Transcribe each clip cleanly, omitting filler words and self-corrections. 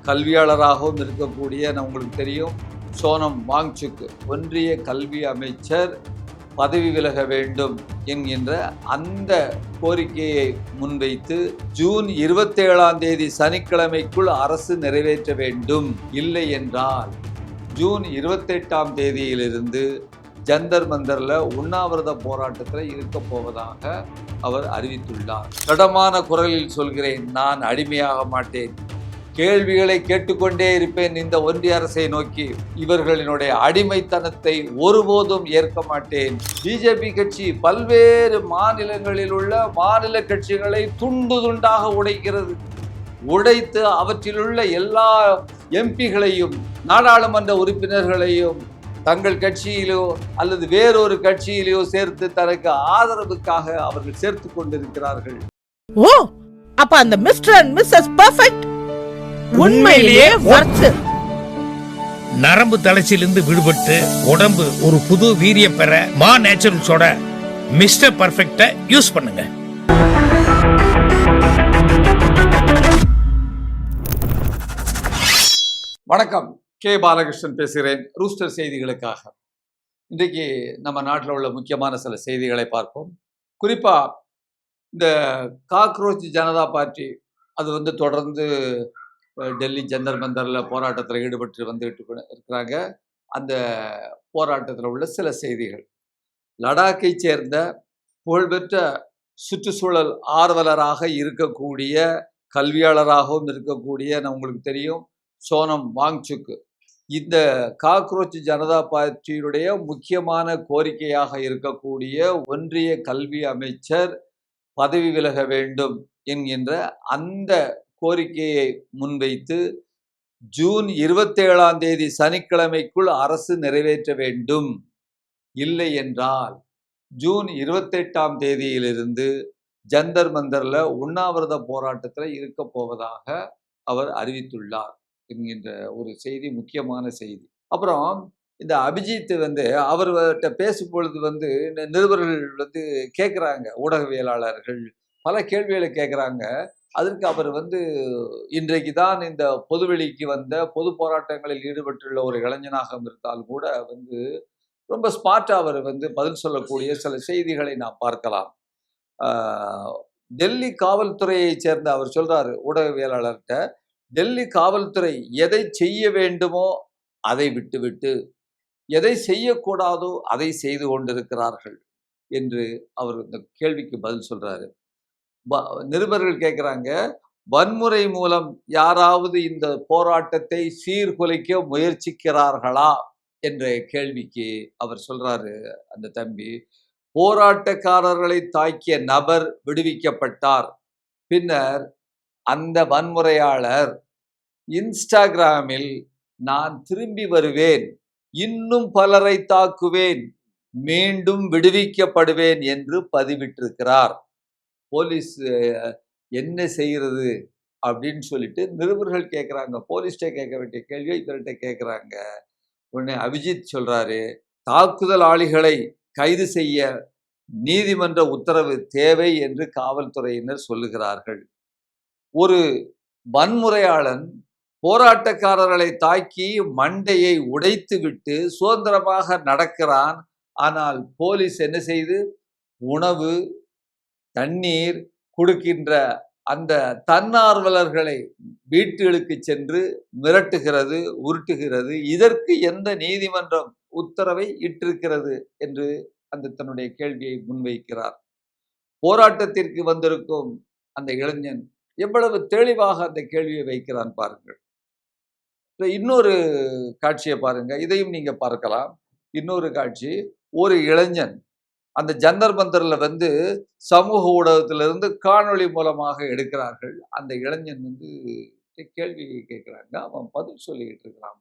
கல்வியாளராகவும் இருக்கக்கூடிய உங்களுக்கு தெரியும் சோனம் வாங்சுக் ஒன்றிய கல்வி அமைச்சர் பதவி விலக வேண்டும் என்கின்ற அந்த கோரிக்கையை முன்வைத்து ஜூன் 27 சனிக்கிழமைக்குள் அரசு நிறைவேற்ற வேண்டும். இல்லை என்றால் ஜூன் 28 ஜந்தர் மந்தர்ல உண்ணாவிரத போராட்டத்தில் இருக்க போவதாக அவர் அறிவித்துள்ளார். திடமான குரலில் சொல்கிறேன், நான் அடிமையாக மாட்டேன், கேள்விகளை கேட்டுக்கொண்டே இருப்பேன். இந்த ஒன்றிய அரசை நோக்கி இவர்களினுடைய அடிமைத்தனத்தை ஒருபோதும் ஏற்க மாட்டேன். பிஜேபி கட்சி பல்வேறு மாநிலங்களில் உள்ள மாநில கட்சிகளை துண்டு துண்டாக உடைக்கிறது. உடைத்து அவற்றிலுள்ள எல்லா எம்பிகளையும் நாடாளுமன்ற உறுப்பினர்களையும் தங்கள் கட்சியிலோ அல்லது வேறொரு கட்சியிலோ சேர்த்து தனக்கு ஆதரவுக்காக அவர்கள் சேர்த்து கொண்டிருக்கிறார்கள். ஓ, அப்ப அந்த மிஸ்டர் அண்ட் மிஸ்ஸஸ் பெர்ஃபெக்ட் உண்மையிலேயே வர்த்து. நரம்பு தளர்ச்சியிலிருந்து விடுபட்டு உடம்பு ஒரு புது வீரியம் பெற மா நேச்சுரல்ஸோட மிஸ்டர் பர்ஃபெக்ட யூஸ் பண்ணுங்க. வணக்கம், கே பாலகிருஷ்ணன் பேசுகிறேன் ரூஸ்டர் செய்திகளுக்காக. இன்றைக்கு நம்ம நாட்டில் உள்ள முக்கியமான சில செய்திகளை பார்ப்போம். குறிப்பாக இந்த காக்ரோச் ஜனதா பார்ட்டி அது தொடர்ந்து டெல்லி ஜந்தர் மந்தரில் போராட்டத்தில் ஈடுபட்டு வந்துட்டு இருக்கிறாங்க. அந்த போராட்டத்தில் உள்ள சில செய்திகள். லடாக்கை சேர்ந்த புகழ்பெற்ற சுற்றுச்சூழல் ஆர்வலராக இருக்கக்கூடிய கல்வியாளராகவும் இருக்கக்கூடிய உங்களுக்கு தெரியும் சோனம் வாங்சுக் இந்த காக்ரோச் ஜனதா பார்ட்டியுடைய முக்கியமான கோரிக்கையாக இருக்கக்கூடிய ஒன்றிய கல்வி அமைச்சர் பதவி விலக வேண்டும் என்கின்ற அந்த கோரிக்கையை முன்வைத்து ஜூன் 27 சனிக்கிழமைக்குள் அரசு நிறைவேற்ற வேண்டும். இல்லை என்றால் ஜூன் 28 ஜந்தர் மந்தர்ல உண்ணாவிரத போராட்டத்தில் இருக்க போவதாக அவர் அறிவித்துள்ளார் என்கின்ற ஒரு செய்தி, முக்கியமான செய்தி. அப்புறம் இந்த அபிஜித் அவர்கிட்ட பேசும் பொழுது நிருபர்கள் கேட்குறாங்க, ஊடகவியலாளர்கள் பல கேள்விகளை கேட்குறாங்க. அதற்கு அவர் இன்றைக்கு தான் இந்த பொதுவெளிக்கு வந்த பொது போராட்டங்களில் ஈடுபட்டுள்ள ஒரு இளைஞனாக இருந்தால் கூட ரொம்ப ஸ்மார்ட்டாக அவர் பதில் சொல்லக்கூடிய சில செய்திகளை நாம் பார்க்கலாம். டெல்லி காவல்துறையை சேர்ந்த அவர் சொல்றாரு ஊடகவியலாளர்கிட்ட, டெல்லி காவல்துறை எதை செய்ய வேண்டுமோ அதை விட்டுவிட்டு எதை செய்யக்கூடாதோ அதை செய்து கொண்டிருக்கிறார்கள் என்று அவர் இந்த கேள்விக்கு பதில் சொல்றாரு. நிருபர்கள் கேட்குறாங்க, வன்முறை மூலம் யாராவது இந்த போராட்டத்தை சீர்குலைக்க முயற்சிக்கிறார்களா என்ற கேள்விக்கு அவர் சொல்றாரு, அந்த தம்பி, போராட்டக்காரர்களை தாக்கிய நபர் விடுவிக்கப்பட்டார். பின்னர் அந்த வன்முறையாளர் இன்ஸ்டாகிராமில் நான் திரும்பி வருவேன், இன்னும் பலரை தாக்குவேன், மீண்டும் விடுவிக்கப்படுவேன் என்று பதிவிட்டிருக்கிறார். போலீஸ் என்ன செய்கிறது அப்படின்னு சொல்லிட்டு நிருபர்கள் கேட்குறாங்க. போலீஸ்கிட்ட கேட்க வேண்டிய கேள்வியை இவர்கிட்ட கேட்குறாங்க. உடனே அபிஜித் சொல்றாரு, தாக்குதலாளிகளை கைது செய்ய நீதிமன்ற உத்தரவு தேவை என்று காவல்துறையினர் சொல்லுகிறார்கள். ஒரு வன்முறையாளன் போராட்டக்காரர்களை தாக்கி மண்டையை உடைத்து விட்டு சுதந்திரமாக நடக்கிறான். ஆனால் போலீஸ் என்ன செய்து உணவு தண்ணீர் கொடுக்கின்ற அந்த தன்னார்வலர்களை வீட்டுகளுக்கு சென்று மிரட்டுகிறது, உருட்டுகிறது. இதற்கு எந்த நீதிமன்றம் உத்தரவை இட்டிருக்கிறது என்று அந்த தன்னுடைய கேள்வியை முன்வைக்கிறார். போராட்டத்திற்கு வந்திருக்கும் அந்த இளைஞன் எவ்வளவு தெளிவாக அந்த கேள்வியை வைக்கிறான் பாருங்கள். இன்னொரு காட்சியை பாருங்க, இதையும் நீங்க பார்க்கலாம். இன்னொரு காட்சி, ஒரு இளைஞன் அந்த ஜந்தர் மந்தர்ல சமூக ஊடகத்திலிருந்து காணொளி மூலமாக எடுக்கிறார்கள். அந்த இளைஞன் கேள்வி கேட்கிறாங்க, அவன் பதில் சொல்லிக்கிட்டு இருக்கிறான்,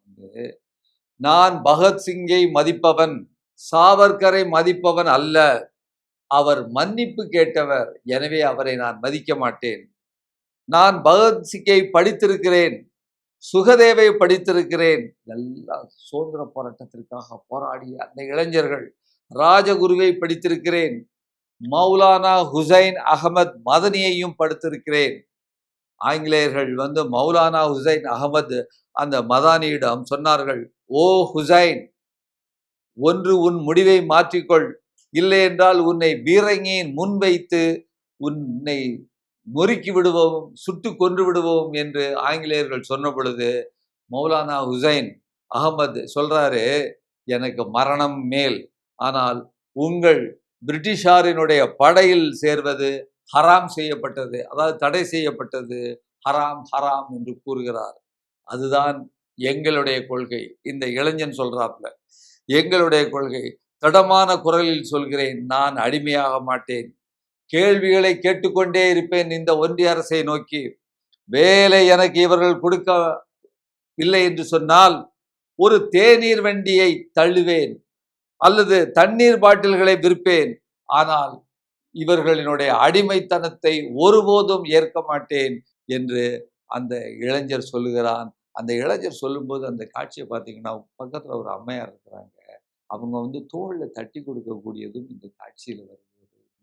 நான் பகத்சிங்கை மதிப்பவன், சாவர்கரை மதிப்பவன் அல்ல, அவர் மன்னிப்பு கேட்டவர், எனவே அவரை நான் மதிக்க மாட்டேன். நான் பகத்சிங்கை படித்திருக்கிறேன், சுகதேவை படித்திருக்கிறேன். எல்லா சுதந்திர போராட்டத்திற்காக போராடிய அந்த இளைஞர்கள். ராஜகுருவை படித்திருக்கிறேன், மௌலானா ஹுசைன் அகமது மதனியையும் படித்திருக்கிறேன். ஆங்கிலேயர்கள் வந்து மௌலானா ஹுசைன் அகமது அந்த மதானியிடம் சொன்னார்கள், ஓ ஹுசைன், ஒன்று உன் முடிவை மாற்றிக்கொள், இல்லை என்றால் உன்னை பீரங்கியின் முன் வைத்து உன்னை நொறுக்கி விடுவோம், சுட்டு கொன்று விடுவோம் என்று ஆங்கிலேயர்கள் சொன்ன பொழுது மௌலானா ஹுசைன் அகமது சொல்றாரு, எனக்கு மரணம் மேல், ஆனால் உங்கள் பிரிட்டிஷாரினுடைய படையில் சேர்வது ஹராம் செய்யப்பட்டது, அதாவது தடை செய்யப்பட்டது, ஹராம் ஹராம் என்று கூறுகிறார். அதுதான் எங்களுடைய கொள்கை. இந்த இளைஞன் சொல்றாப்ல, எங்களுடைய கொள்கை. திடமான குரலில் சொல்கிறேன், நான் அடிமையாக மாட்டேன். கேள்விகளை கேட்டுக்கொண்டே இருப்பேன் இந்த ஒன்றிய அரசை நோக்கி. வேலை எனக்கு இவர்கள் கொடுக்க இல்லை என்று சொன்னால் ஒரு தேநீர் வண்டியை தள்ளுவேன் அல்லது தண்ணீர் பாட்டில்களை விற்பேன். ஆனால் இவர்களினுடைய அடிமைத்தனத்தை ஒருபோதும் ஏற்க மாட்டேன் என்று அந்த இளைஞர் சொல்லுகிறான். அந்த இளைஞர் சொல்லும்போது அந்த காட்சியை பார்த்தீங்கன்னா, பக்கத்தில் ஒரு அம்மையார் இருக்கிறாங்க. அவங்க வந்து தோள்ல தட்டி கொடுக்கக்கூடியதும் இந்த காட்சியில் வருகிறது.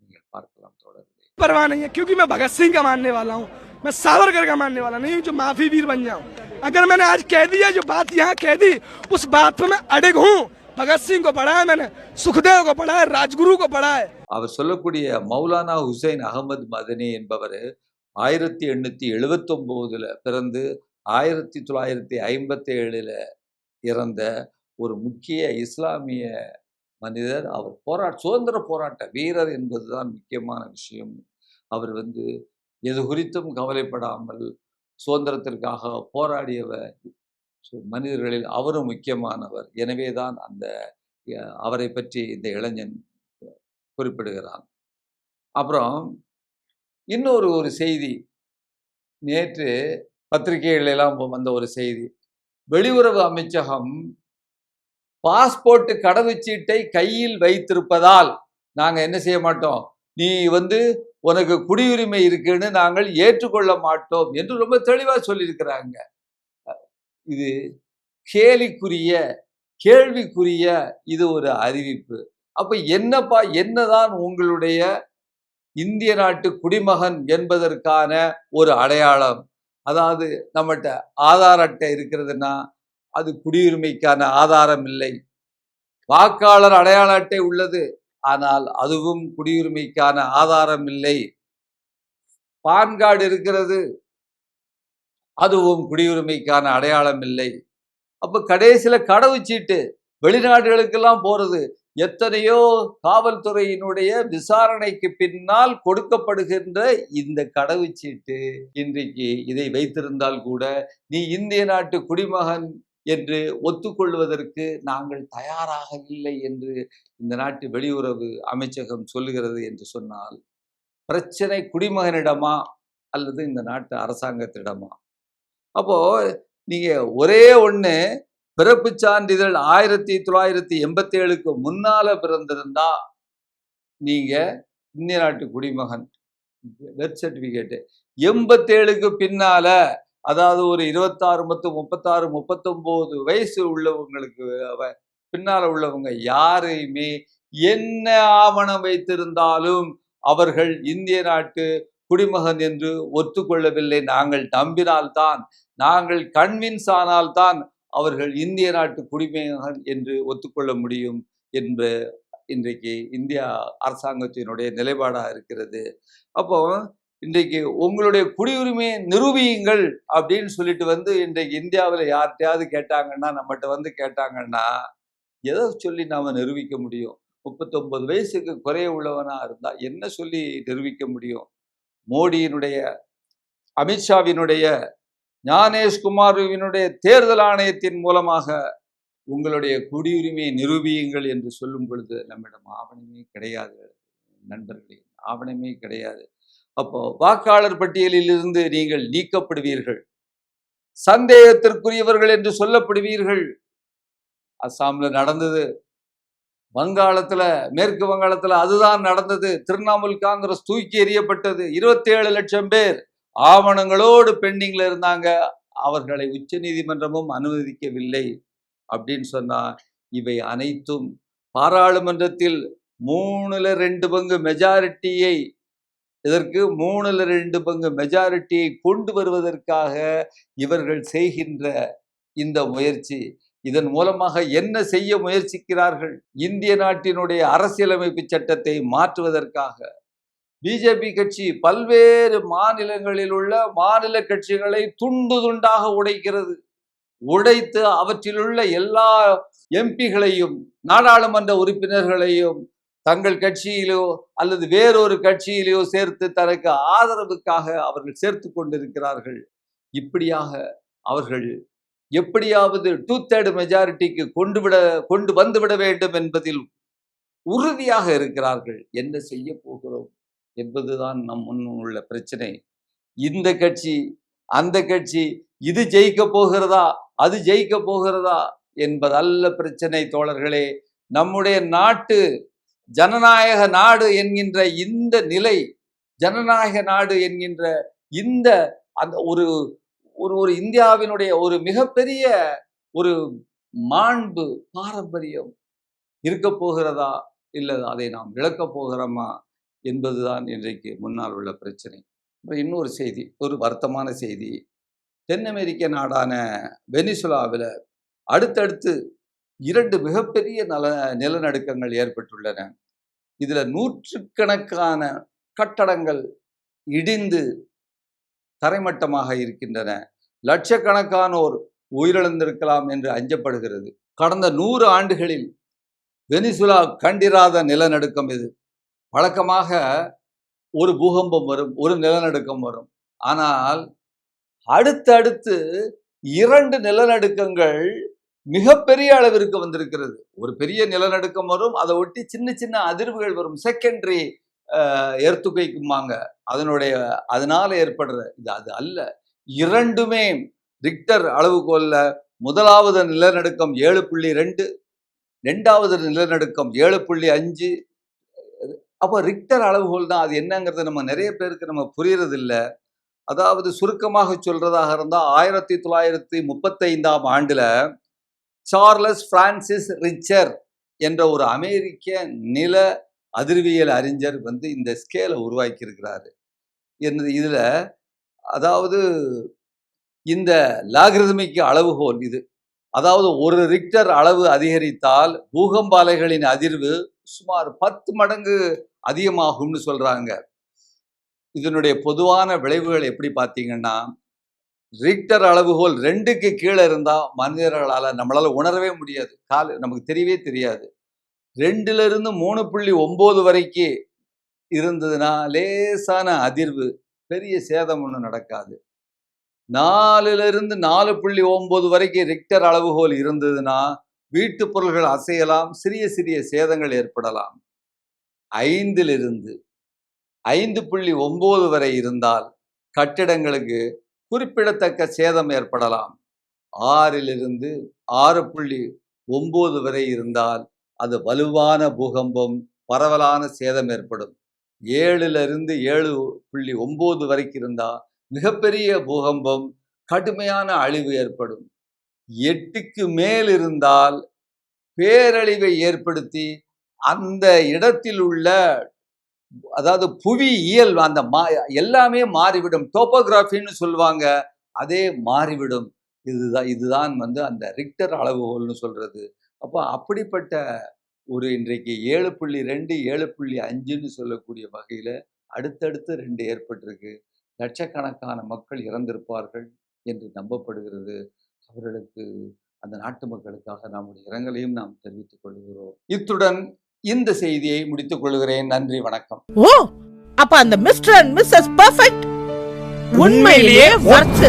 நீங்கள் பார்க்கலாம் தொடர்ந்து. परवाह नहीं है, क्योंकि मैं भगत सिंह का मानने वाला हूँ, मैं सावरकर का मानने वाला नहीं हूँ जो माफी वीर बन जाऊँ। अगर मैंने आज कह दिया, जो बात यहाँ कह दी, उस बात पे मैं अड़िग हूँ। भगत सिंह को पढ़ा है मैंने, सुखदेव को पढ़ा है, राजगुरु को पढ़ा है। அவர் சொல்லக்கூடிய மௌலானா ஹுசைன் அகமது மதனி என்பவர் 1879 பிறந்து 1957 இறந்த ஒரு முக்கிய இஸ்லாமிய மனிதர். அவர் சுதந்திர போராட்ட வீரர் என்பதுதான் முக்கியமான விஷயம். அவர் வந்து எது குறித்தும் கவலைப்படாமல் சுதந்திரத்திற்காக போராடியவர் மனிதர்களில் அவரும் முக்கியமானவர். எனவேதான் அவரை பற்றி இந்த இளைஞன் குறிப்பிடுகிறான். அப்புறம் இன்னொரு செய்தி, நேற்று பத்திரிகைகளெல்லாம் வந்த ஒரு செய்தி. வெளியுறவு அமைச்சகம் பாஸ்போர்ட் கடவுச்சீட்டை கையில் வைத்திருப்பதால் நாங்க என்ன செய்ய மாட்டோம், நீ வந்து உனக்கு குடியுரிமை இருக்குன்னு நாங்கள் ஏற்றுக்கொள்ள மாட்டோம் என்று ரொம்ப தெளிவா சொல்லியிருக்கிறாங்க. இது கேள்விக்குரிய இது ஒரு அறிவிப்பு. அப்ப என்னதான் உங்களுடைய இந்திய நாட்டு குடிமகன் என்பதற்கான ஒரு அடையாளம்? அதாவது நம்மகிட்ட ஆதார் அட்டை இருக்கிறதுனா அது குடியுரிமைக்கான ஆதாரம் இல்லை. வாக்காளர் அடையாள அட்டை உள்ளது, ஆனால் அதுவும் குடியுரிமைக்கான ஆதாரம் இல்லை. பான் கார்டு இருக்கிறது, அதுவும் குடியுரிமைக்கான அடையாளம் இல்லை. அப்ப கடைசியில கடவுச்சீட்டு வெளிநாடுகளுக்கெல்லாம் போறது, எத்தனையோ காவல்துறையினுடைய விசாரணைக்கு பின்னால் கொடுக்கப்படுகின்ற இந்த கடவுச்சீட்டு இன்றைக்கு இதை வைத்திருந்தால் கூட நீ இந்திய நாட்டு குடிமகன் என்று ஒத்துக்கொள்வதற்கு நாங்கள் தயாராக இல்லை என்று இந்த நாட்டு வெளியுறவு அமைச்சகம் சொல்லுகிறது என்று சொன்னால், பிரச்சனை குடிமகனிடமா அல்லது இந்த நாட்டு அரசாங்கத்திடமா? அப்போ நீங்க ஒரே ஒண்ணு, பிறப்பு சான்றிதழ் 1987க்கு முன்னால பிறந்திருந்தா நீங்க இந்திய நாட்டு குடிமகன், பெர்த் சர்டிபிகேட். 87க்கு பின்னால, அதாவது ஒரு 26, 36, 39 வயசு உள்ளவங்களுக்கு பின்னால உள்ளவங்க யாரையுமே என்ன ஆவணம் வைத்திருந்தாலும் அவர்கள் இந்திய நாட்டு குடிமகன் என்று ஒத்துக்கொள்ளவில்லை. நாங்கள் நம்பினால்தான், நாங்கள் கன்வின்ஸ் ஆனால்தான் அவர்கள் இந்திய நாட்டு குடிமகன் என்று ஒத்துக்கொள்ள முடியும் என்று இன்றைக்கு இந்தியா அரசாங்கத்தினுடைய நிலைப்பாடாக இருக்கிறது. அப்போ இன்றைக்கு உங்களுடைய குடியுரிமையை நிரூபியுங்கள் அப்படின்னு சொல்லிட்டு வந்து இன்றைக்கு இந்தியாவில் யார்கிட்டையாவது கேட்டாங்கன்னா, நம்மகிட்ட வந்து கேட்டாங்கன்னா, எதை சொல்லி நாம நிரூபிக்க முடியும்? 39 வயசுக்கு குறைய உள்ளவனா இருந்தா என்ன சொல்லி நிரூபிக்க முடியும்? மோடியினுடைய, அமித்ஷாவினுடைய, ஞானேஷ்குமாருவினுடைய தேர்தல் ஆணையத்தின் மூலமாக உங்களுடைய குடியுரிமையை நிரூபியுங்கள் என்று சொல்லும் பொழுது நம்மிடம் ஆவணமே கிடையாது நண்பர்களே, ஆவணமே கிடையாது. அப்போ வாக்காளர் பட்டியலில் இருந்து நீங்கள் நீக்கப்படுவீர்கள், சந்தேகத்திற்குரியவர்கள் என்று சொல்லப்படுவீர்கள். அஸ்ஸாம்ல நடந்தது, வங்காளத்துல, மேற்கு வங்காளத்துல அதுதான் நடந்தது. திரிணாமுல் காங்கிரஸ் தூக்கி எறியப்பட்டது. 27 லட்சம் பேர் ஆவணங்களோடு பெண்டிங்ல இருந்தாங்க. அவர்களை உச்ச நீதிமன்றமும் அனுமதிக்கவில்லை. அப்படின்னு சொன்னா இவை அனைத்தும் பாராளுமன்றத்தில் 3/2 மெஜாரிட்டியை இதற்கு 3/2 பங்கு மெஜாரிட்டியை கொண்டு வருவதற்காக இவர்கள் செய்கின்ற இந்த முயற்சி. இதன் மூலமாக என்ன செய்ய முயற்சிக்கிறார்கள்? இந்திய நாட்டினுடைய அரசியலமைப்பு சட்டத்தை மாற்றுவதற்காக பிஜேபி கட்சி பல்வேறு மாநிலங்களில் உள்ள மாநில கட்சிகளை துண்டு துண்டாக உடைக்கிறது. உடைத்து அவற்றிலுள்ள எல்லா எம்பிகளையும் நாடாளுமன்ற உறுப்பினர்களையும் தங்கள் கட்சியிலோ அல்லது வேறொரு கட்சியிலோ சேர்த்து தனக்கு ஆதரவுக்காக அவர்கள் சேர்த்து கொண்டிருக்கிறார்கள். இப்படியாக அவர்கள் எப்படியாவது 2/3 மெஜாரிட்டிக்கு கொண்டு வந்துவிட வேண்டும் என்பதில் உறுதியாக இருக்கிறார்கள். என்ன செய்ய போகிறோம் என்பதுதான் நம் முன் உள்ள பிரச்சனை. இந்த கட்சி அந்த கட்சி, இது ஜெயிக்க போகிறதா அது ஜெயிக்க போகிறதா என்பதல்ல பிரச்சனை தோழர்களே. நம்முடைய நாட்டு ஜனநாயக நாடு என்கின்ற இந்த நிலை, ஜனநாயக நாடு என்கின்ற இந்த அந்த ஒரு ஒரு இந்தியாவினுடைய ஒரு மிகப்பெரிய ஒரு மாண்பு பாரம்பரியம் இருக்க போகிறதா இல்லை அதை நாம் இழக்கப் போகிறோமா என்பதுதான் இன்றைக்கு முன்னால் உள்ள பிரச்சனை. இன்னொரு செய்தி, ஒரு வருத்தமான செய்தி. தென் அமெரிக்க நாடான வெனிசுலாவில் அடுத்தடுத்து 2 மிகப்பெரிய நிலநடுக்கங்கள் ஏற்பட்டுள்ளன. இதுல 100கணக்கான கட்டடங்கள் இடிந்து தரைமட்டமாக இருக்கின்றன. லட்சக்கணக்கானோர் உயிரிழந்திருக்கலாம் என்று அஞ்சப்படுகிறது. கடந்த 100 ஆண்டுகளில் வெனிசுலா கண்டிராத நிலநடுக்கம் இது. வழக்கமாக ஒரு பூகம்பம் வரும், ஒரு நிலநடுக்கம் வரும். ஆனால் அடுத்தடுத்து 2 நிலநடுக்கங்கள் மிகப்பெரிய அளவிற்கு வந்திருக்கிறது. ஒரு பெரிய நிலநடுக்கம் வரும், அதை ஒட்டி சின்ன சின்ன அதிர்வுகள் வரும், செகண்டரி எர்த்துக்குவாங்க. அதனால ஏற்படுற இது அது அல்ல. 2மே ரிக்டர் அளவுகோல்ல முதலாவது நிலநடுக்கம் 7.2, 2வது நிலநடுக்கம் 7.5. அப்போ ரிக்டர் அளவுகோல் தான். அது என்னங்கிறது நம்ம நிறைய பேருக்கு நம்ம புரியறது இல்லை. அதாவது சுருக்கமாக சொல்றதாக இருந்தால் 1935ஆம் ஆண்டுல சார்லஸ் பிரான்சிஸ் ரிச்சர் என்ற ஒரு அமெரிக்க நில அதிர்வியல் அறிஞர் இந்த ஸ்கேலை உருவாக்கி இருக்கிறாரு. இதுல அதாவது இந்த லாகரிதமிக் அளவுகோல் இது. அதாவது ஒரு ரிக்டர் அளவு அதிகரித்தால் பூகம்ப அலைகளின் அதிர்வு சுமார் 10 மடங்கு அதிகமாகும்னு சொல்றாங்க. இதனுடைய பொதுவான விளைவுகள் எப்படி பார்த்தீங்கன்னா, ரிக்டர் அளவுகோல் 2க்கு கீழே இருந்தா மனிதர்களால நம்மளால உணரவே முடியாது, நமக்கு தெரியவே தெரியாது. 2லிருந்து 3.9 வரைக்கும் இருந்ததுன்னா லேசான அதிர்வு, பெரிய சேதம் ஒன்றும் நடக்காது. 4லிருந்து 4.9 வரைக்கும் ரிக்டர் அளவுகோல் இருந்ததுன்னா வீட்டு பொருள்கள் அசையலாம், சிறிய சிறிய சேதங்கள் ஏற்படலாம். 5லிருந்து 5.9 வரை இருந்தால் கட்டிடங்களுக்கு குறிப்பிடத்தக்க சேதம் ஏற்படலாம். 6லிருந்து 6.9 வரை இருந்தால் அது வலுவான பூகம்பம், பரவலான சேதம் ஏற்படும். 7லிருந்து 7.9 வரைக்கும் இருந்தால் மிகப்பெரிய பூகம்பம், கடுமையான அழிவு ஏற்படும். 8க்கு மேல் இருந்தால் பேரழிவை ஏற்படுத்தி அந்த இடத்தில் உள்ள அதாவது புவியியல் அந்த எல்லாமே மாறிவிடும். டோபோகிராஃபின்னு சொல்லுவாங்க, அதே மாறிவிடும். இதுதான் அந்த ரிக்டர் அளவுகோல்னு சொல்றது. அப்போ அப்படிப்பட்ட ஒரு இன்றைக்கு 7.2 7.5ன்னு சொல்லக்கூடிய வகையில அடுத்தடுத்து 2 ஏற்பட்டிருக்கு. லட்சக்கணக்கான மக்கள் இறந்திருப்பார்கள் என்று நம்பப்படுகிறது. அவர்களுக்கு, அந்த நாட்டு மக்களுக்காக நம்முடைய இரங்கலையும் நாம் தெரிவித்துக் கொள்கிறோம். இத்துடன் இந்த செய்தியை முடித்துக் கொள்கிறேன். நன்றி, வணக்கம். ஓ, அப்ப அந்த மிஸ்டர் அண்ட் மிஸ்ஸஸ் பெர்ஃபெக்ட் உண்மையிலேயே வர்த்.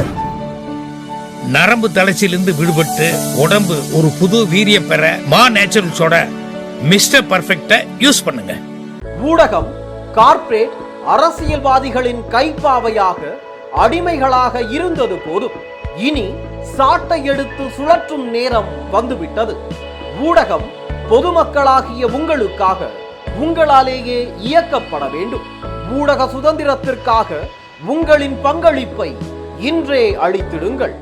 நரம்பு தளர்ச்சியிலிருந்து விடுபட்டு உடம்பு ஒரு புது வீரியம் பெற மா நேச்சுரல்ஸோட மிஸ்டர் பெர்ஃபெக்ட்டை யூஸ் பண்ணுங்க. ஊடகம், கார்ப்பரேட், அரசியல்வாதிகளின் கைப்பாவையாக, அடிமைகளாக இருந்தது போதும். இனி சாட்டை எடுத்து சுழற்றும் நேரம் வந்துவிட்டது. ஊடகம் பொதுமக்களாகிய உங்களுக்காக, உங்களாலேயே இயக்கப்பட வேண்டும். ஊடக சுதந்திரத்திற்காக உங்களின் பங்களிப்பை இன்றே அளித்திடுங்கள்.